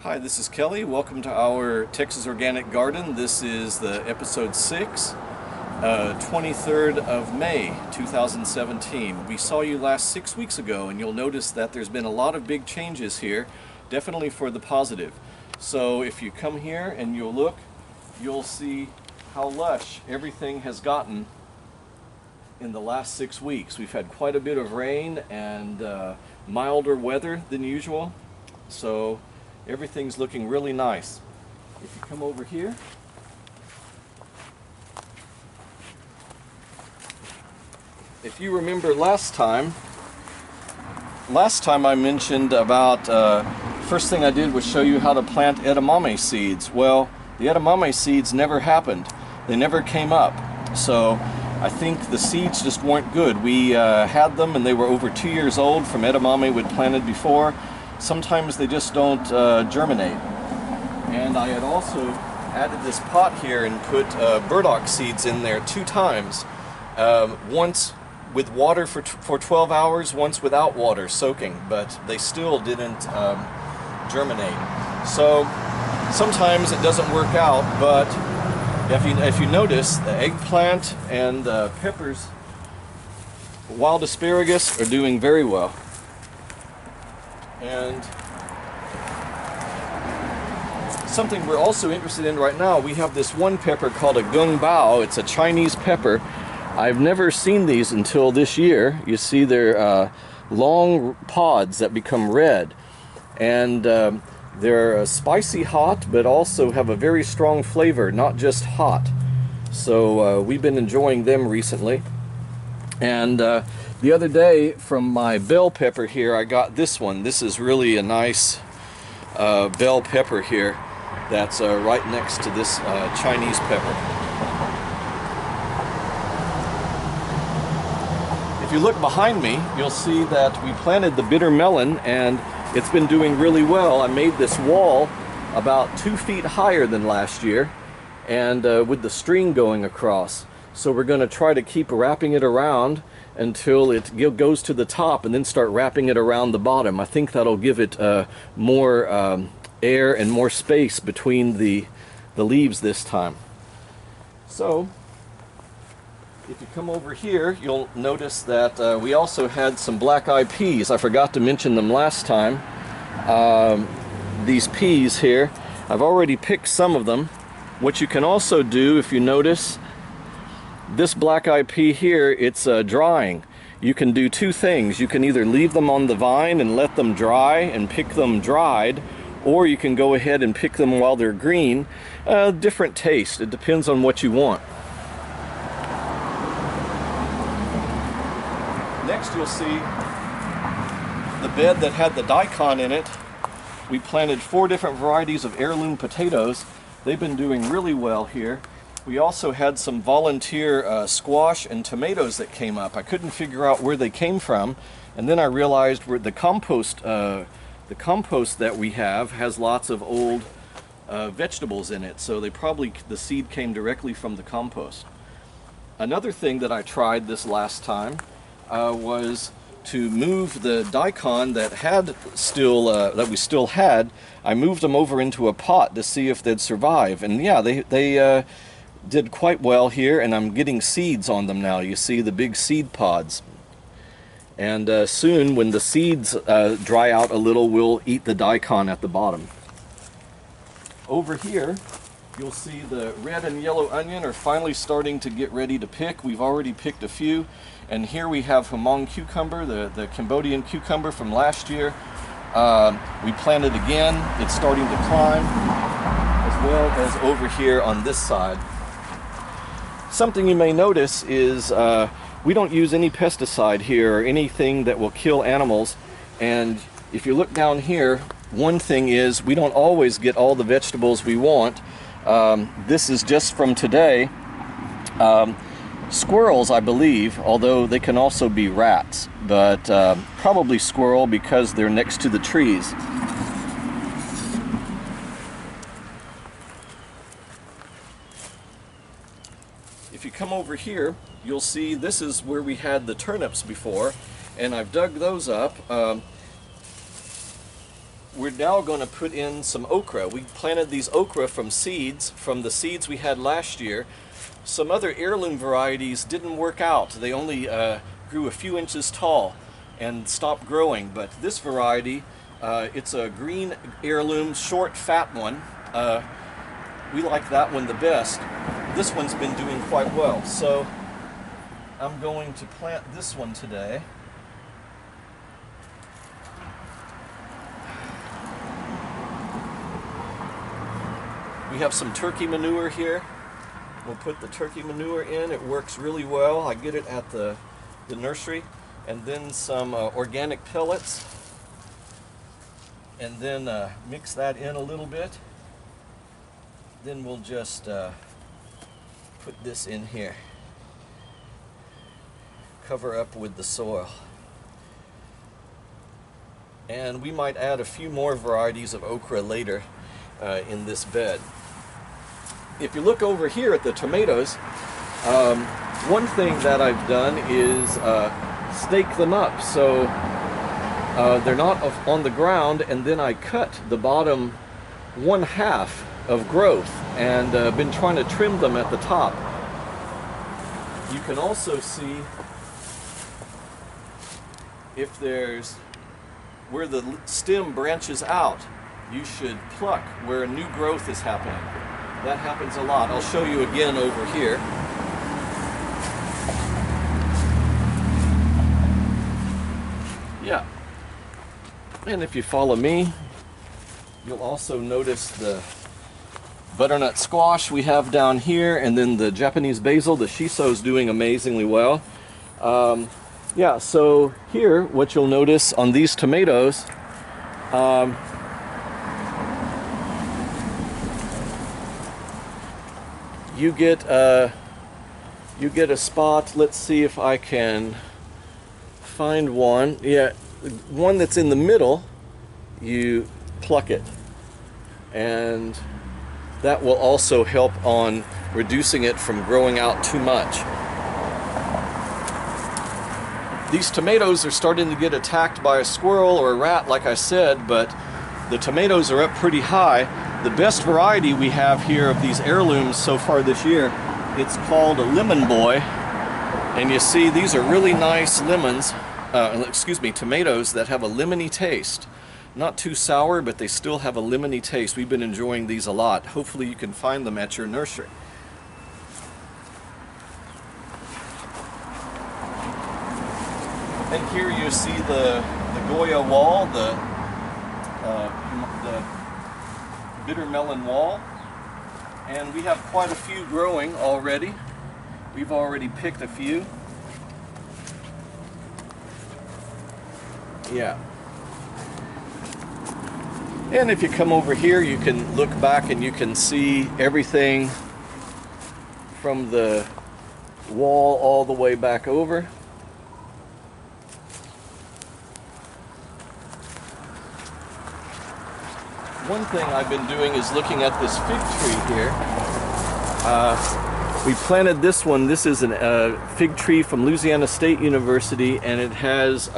Hi, this is Kelly. Welcome to our Texas Organic Garden. This is the episode 6, 23rd of May 2017. We saw you last 6 weeks ago, and you'll notice that there's been a lot of big changes here, definitely for the positive. So if you come here and you'll look, you'll see how lush everything has gotten in the last 6 weeks. We've had quite a bit of rain and milder weather than usual, so everything's looking really nice. If you come over here, if you remember last time I mentioned about first thing I did was show you how to plant edamame seeds. Well, the edamame seeds never happened. They never came up. So I think the seeds just weren't good. We had them and they were over 2 years old from edamame we'd planted before. Sometimes they just don't germinate. And I had also added this pot here and put burdock seeds in there 2 times. Once with water for 12 hours, once without water, soaking, but they still didn't germinate. So sometimes it doesn't work out, but if you notice, the eggplant and peppers, wild asparagus are doing very well. And something we're also interested in right now, we have this one pepper called a gung bao. It's a Chinese pepper. I've never seen these until this year. You see they're long pods that become red. And they're spicy hot, but also have a very strong flavor, not just hot. So we've been enjoying them recently. And the other day from my bell pepper here, I got this one. This is really a nice bell pepper here that's right next to this Chinese pepper. If you look behind me, you'll see that we planted the bitter melon and it's been doing really well. I made this wall about 2 feet higher than last year, and with the string going across. So we're going to try to keep wrapping it around until it goes to the top and then start wrapping it around the bottom. I think that'll give it more air and more space between the leaves this time. So if you come over here, you'll notice that we also had some black-eyed peas. I forgot to mention them last time. These peas here, I've already picked some of them. What you can also do, if you notice, this black-eyed pea here, it's drying. You can do 2 things. You can either leave them on the vine and let them dry and pick them dried, or you can go ahead and pick them while they're green. Different taste. It depends on what you want. Next you'll see the bed that had the daikon in it. We planted 4 different varieties of heirloom potatoes. They've been doing really well here. We also had some volunteer squash and tomatoes that came up. I couldn't figure out where they came from, and then I realized the compost that we have has lots of old vegetables in it, so the seed came directly from the compost. Another thing that I tried this last time was to move the daikon that we still had. I moved them over into a pot to see if they'd survive, and yeah, they did quite well here, and I'm getting seeds on them now. You see the big seed pods. And soon, when the seeds dry out a little, we'll eat the daikon at the bottom. Over here, you'll see the red and yellow onion are finally starting to get ready to pick. We've already picked a few. And here we have Hmong cucumber, the Cambodian cucumber from last year. We planted again. It's starting to climb, as well as over here on this side. Something you may notice is we don't use any pesticide here or anything that will kill animals. And if you look down here, one thing is we don't always get all the vegetables we want. This is just from today. Squirrels, I believe, although they can also be rats, but probably squirrel because they're next to the trees. If you come over here, you'll see this is where we had the turnips before, and I've dug those up. we're now going to put in some okra. We planted these okra from seeds, from the seeds we had last year. Some other heirloom varieties didn't work out. They only grew a few inches tall and stopped growing. But this variety, it's a green heirloom, short, fat one. We like that one the best. This one's been doing quite well. So I'm going to plant this one today. We have some turkey manure here. We'll put the turkey manure in. It works really well. I get it at the nursery. And then some organic pellets. And then mix that in a little bit. Then we'll just put this in here. Cover up with the soil. And we might add a few more varieties of okra later in this bed. If you look over here at the tomatoes, one thing that I've done is stake them up so they're not on the ground, and then I cut the bottom 1/2 of growth and been trying to trim them at the top. You can also see if there's where the stem branches out, you should pluck where a new growth is happening. That happens a lot. I'll show you again over here. Yeah. And if you follow me, you'll also notice the butternut squash we have down here, and then the Japanese basil, the shiso, is doing amazingly well. Yeah, so here, what you'll notice on these tomatoes, you get a spot. Let's see if I can find one. Yeah, one that's in the middle, you pluck it, and that will also help on reducing it from growing out too much. These tomatoes are starting to get attacked by a squirrel or a rat, like I said, but the tomatoes are up pretty high. The best variety we have here of these heirlooms so far this year, it's called a lemon boy. And you see, these are really nice lemons, tomatoes that have a lemony taste. Not too sour, but they still have a lemony taste. We've been enjoying these a lot. Hopefully you can find them at your nursery. And here you see the goya wall, the bitter melon wall. And we have quite a few growing already. We've already picked a few. Yeah. And if you come over here, you can look back and you can see everything from the wall all the way back over. One thing I've been doing is looking at this fig tree here. We planted this one. This is a fig tree from Louisiana State University, and it has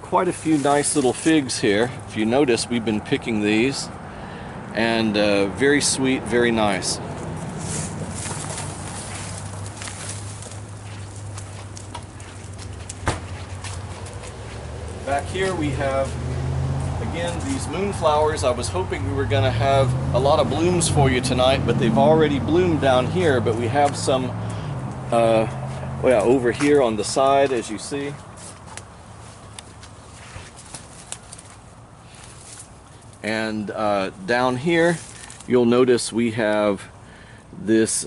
quite a few nice little figs here. If you notice, we've been picking these, and very sweet, very nice. Back here we have, again, these moonflowers. I was hoping we were going to have a lot of blooms for you tonight, but they've already bloomed down here. But we have some over here on the side, as you see. And down here, you'll notice we have this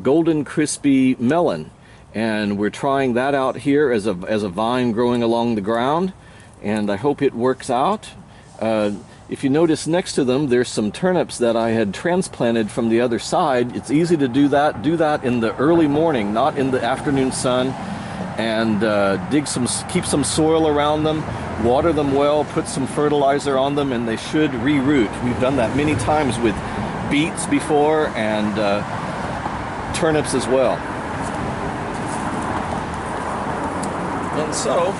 golden crispy melon, and we're trying that out here as a vine growing along the ground, and I hope it works out. If you notice next to them, there's some turnips that I had transplanted from the other side. It's easy to do that. Do that in the early morning, not in the afternoon sun, and keep some soil around them, water them well, put some fertilizer on them, and they should re-root. We've done that many times with beets before, and turnips as well. And so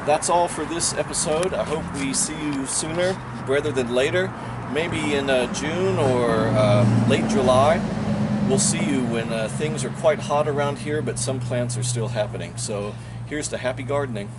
that's all for this episode. I hope we see you sooner rather than later. Maybe in June or late July. We'll see you when things are quite hot around here, but some plants are still happening. So here's to happy gardening.